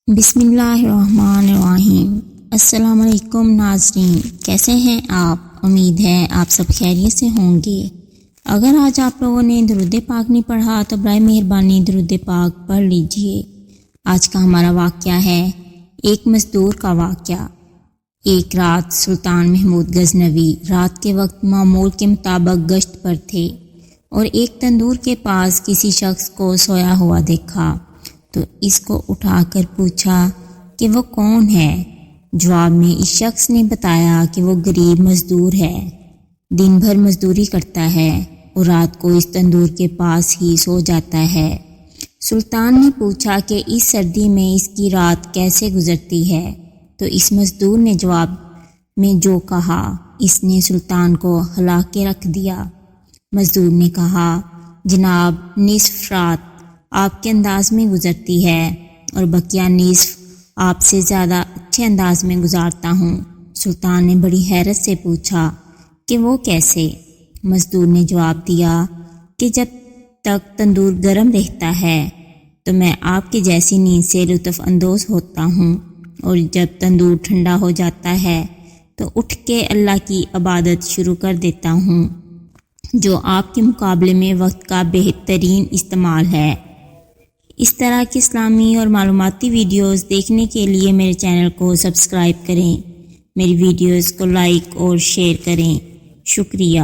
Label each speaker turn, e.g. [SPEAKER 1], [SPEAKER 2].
[SPEAKER 1] بسم اللہ الرحمن الرحیم۔ السلام علیکم ناظرین، کیسے ہیں آپ؟ امید ہے آپ سب خیریت سے ہوں گے۔ اگر آج آپ لوگوں نے درود پاک نہیں پڑھا تو برائے مہربانی درود پاک پڑھ لیجئے۔ آج کا ہمارا واقعہ ہے ایک مزدور کا واقعہ۔ ایک رات سلطان محمود غزنوی رات کے وقت معمول کے مطابق گشت پر تھے اور ایک تندور کے پاس کسی شخص کو سویا ہوا دیکھا تو اس کو اٹھا کر پوچھا کہ وہ کون ہے۔ جواب میں اس شخص نے بتایا کہ وہ غریب مزدور ہے، دن بھر مزدوری کرتا ہے اور رات کو اس تندور کے پاس ہی سو جاتا ہے۔ سلطان نے پوچھا کہ اس سردی میں اس کی رات کیسے گزرتی ہے تو اس مزدور نے جواب میں جو کہا اس نے سلطان کو ہلا کے رکھ دیا۔ مزدور نے کہا، جناب نصف رات آپ کے انداز میں گزرتی ہے اور بقیہ نصف آپ سے زیادہ اچھے انداز میں گزارتا ہوں۔ سلطان نے بڑی حیرت سے پوچھا کہ وہ کیسے؟ مزدور نے جواب دیا کہ جب تک تندور گرم رہتا ہے تو میں آپ کی جیسی نیند سے لطف اندوز ہوتا ہوں اور جب تندور ٹھنڈا ہو جاتا ہے تو اٹھ کے اللہ کی عبادت شروع کر دیتا ہوں، جو آپ کے مقابلے میں وقت کا بہترین استعمال ہے۔ اس طرح کی اسلامی اور معلوماتی ویڈیوز دیکھنے کے لیے میرے چینل کو سبسکرائب کریں، میری ویڈیوز کو لائک اور شیئر کریں۔ شکریہ۔